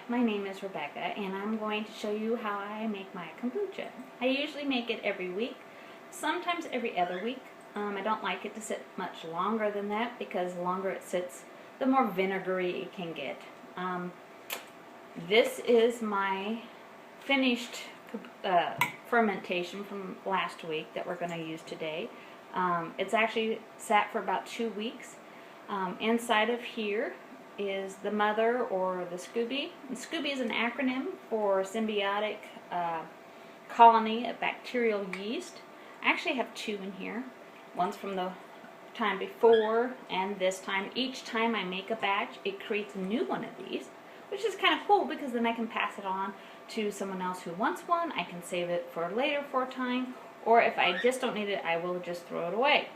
my name is Rebecca and I'm going to show you how I make my kombucha. I usually make it every week, sometimes every other week. I don't like it to sit much longer than that because the longer it sits, the more vinegary it can get. This is my finished fermentation from last week that we're going to use today. It's actually sat for about 2 weeks. Inside of here is the mother, or the SCOBY. And SCOBY is an acronym for symbiotic colony of bacterial yeast. I actually have 2 in here. One's from the time before and this time. Each time I make a batch, it creates a new one of these, which is kind of cool because then I can pass it on to someone else who wants one. I can save it for later for a time, or if I just don't need it, I will just throw it away.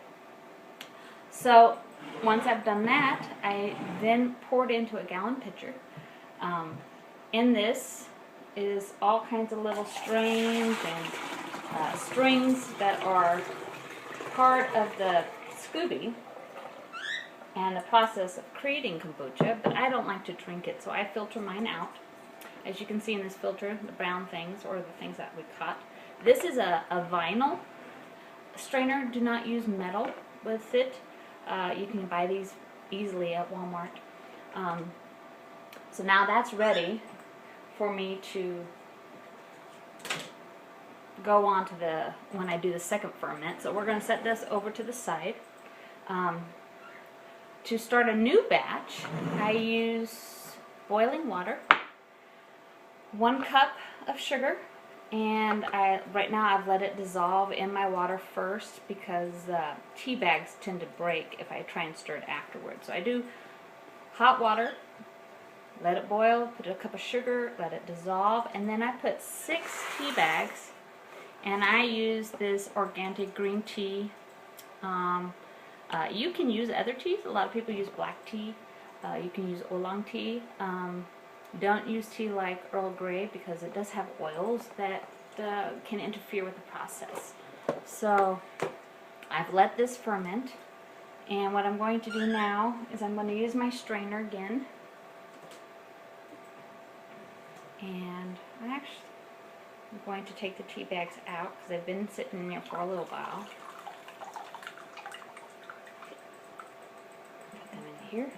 So once I've done that, I then pour it into a gallon pitcher. In this is all kinds of little strains and strings that are part of the SCOBY and the process of creating kombucha, but I don't like to drink it, so I filter mine out. As you can see in this filter, the brown things, or the things that we cut. This is a vinyl strainer. Do not use metal with it. You can buy these easily at Walmart. So now that's ready for me to go on to when I do the second ferment. So we're going to set this over to the side. To start a new batch, I use boiling water, 1 cup of sugar, and right now I've let it dissolve in my water first because tea bags tend to break if I try and stir it afterwards. So I do hot water, let it boil, put a cup of sugar, let it dissolve, and then I put 6 tea bags, and I use this organic green tea. You can use other teas. A lot of people use black tea. You can use oolong tea. Don't use tea like Earl Grey because it does have oils that can interfere with the process. So I've let this ferment, and what I'm going to do now is I'm going to use my strainer again, and I'm going to take the tea bags out because they've been sitting in there for a little while. Put them in here.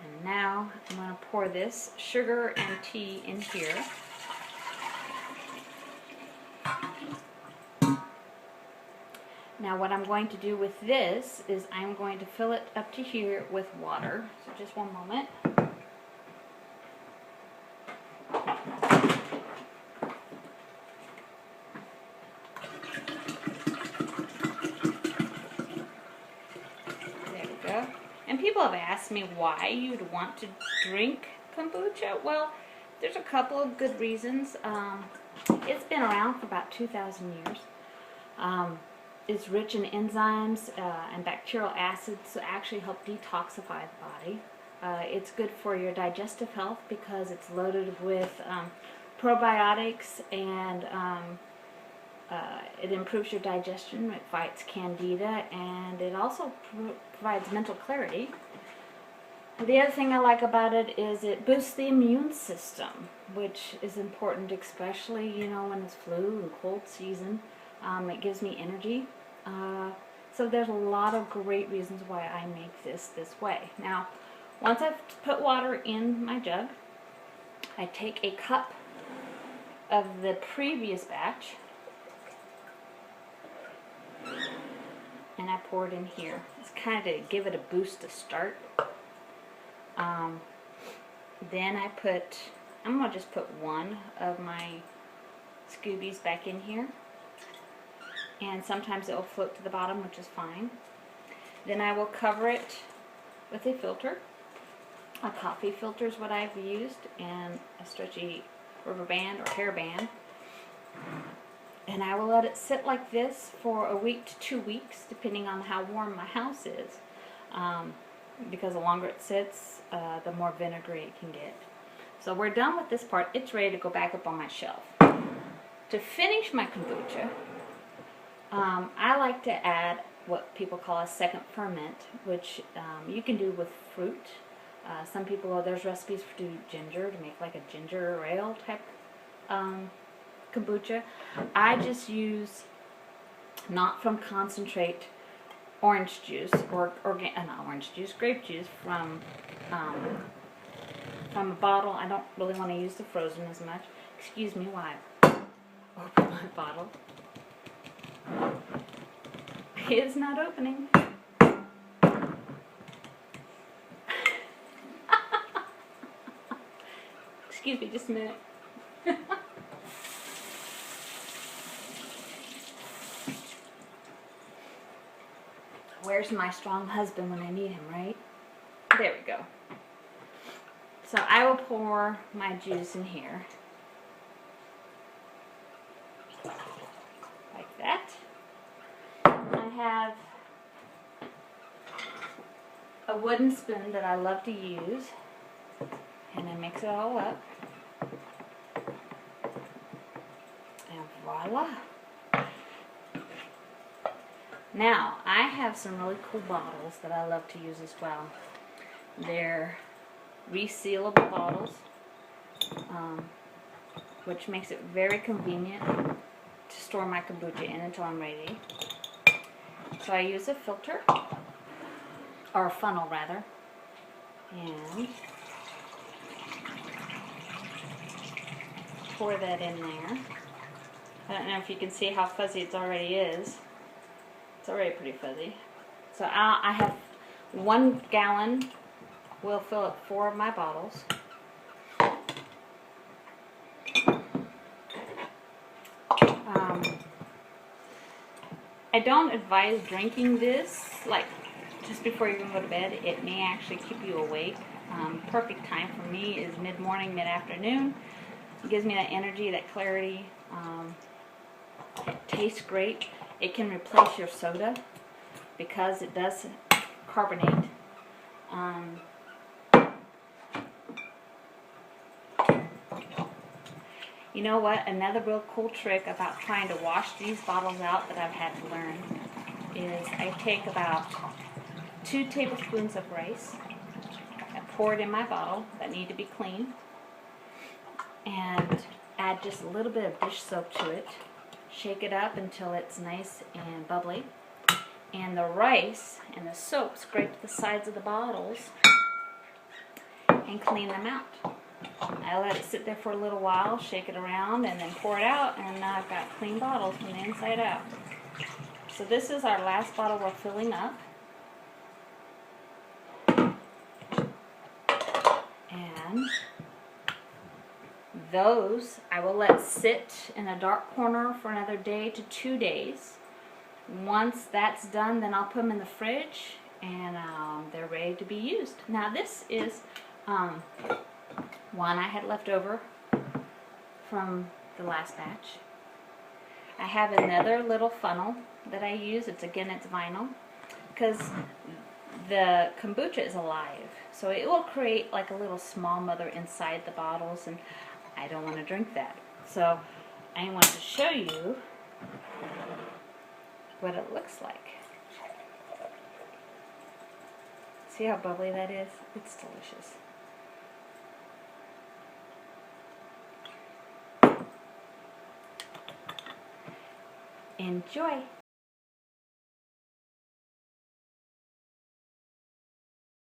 And now I'm going to pour this sugar and tea in here. Now what I'm going to do with this is I'm going to fill it up to here with water. So just one moment. There we go. And people have asked me why you'd want to drink kombucha. Well, there's a couple of good reasons. It's been around for about 2,000 years. It's rich in enzymes and bacterial acids to actually help detoxify the body. It's good for your digestive health because it's loaded with probiotics, and it improves your digestion. It fights candida, and it also provides mental clarity. The other thing I like about it is it boosts the immune system, which is important, especially when it's flu and cold season. It gives me energy. So there's a lot of great reasons why I make this way. Now, once I've put water in my jug, I take a cup of the previous batch and I pour it in here. It's kind of to give it a boost to start. Then I'm going to just put 1 of my SCOBYs back in here. And sometimes it will float to the bottom, which is fine. Then I will cover it with a filter. A coffee filter is what I've used, and a stretchy rubber band or hair band. And I will let it sit like this for a week to 2 weeks, depending on how warm my house is. Because the longer it sits, the more vinegary it can get. So we're done with this part. It's ready to go back up on my shelf. To finish my kombucha, I like to add what people call a second ferment, which you can do with fruit. Some people, there's recipes to do ginger, to make like a ginger ale type kombucha. I just use, not from concentrate, orange juice, or not orange juice, grape juice from a bottle. I don't really want to use the frozen as much. Excuse me while I open my bottle. It's not opening. Excuse me just a minute. Where's my strong husband when I need him, right? There we go. So I will pour my juice in here. Like that. I have a wooden spoon that I love to use. And I mix it all up. And voila. Now, I have some really cool bottles that I love to use as well. They're resealable bottles, which makes it very convenient to store my kombucha in until I'm ready. So I use a filter, or a funnel rather, and pour that in there. I don't know if you can see how fuzzy it already is. It's already pretty fuzzy. So I have 1 gallon. We'll fill up 4 of my bottles. I don't advise drinking this like just before you go to bed. It may actually keep you awake. Perfect time for me is mid-morning, mid-afternoon. It gives me that energy, that clarity. It tastes great. It can replace your soda because it does carbonate. You know what? Another real cool trick about trying to wash these bottles out that I've had to learn is I take about 2 tablespoons of rice. I pour it in my bottle that need to be clean, and add just a little bit of dish soap to it. Shake it up until it's nice and bubbly. And the rice and the soap scrape the sides of the bottles and clean them out. I let it sit there for a little while, shake it around, and then pour it out, and now I've got clean bottles from the inside out. So this is our last bottle we're filling up. And those I will let sit in a dark corner for another day to 2 days. Once that's done, then I'll put them in the fridge, and they're ready to be used. Now this is one I had left over from the last batch. I have another little funnel that I use. It's vinyl, because the kombucha is alive, so it will create like a little small mother inside the bottles, and I don't want to drink that. So I want to show you what it looks like. See how bubbly that is? It's delicious. Enjoy!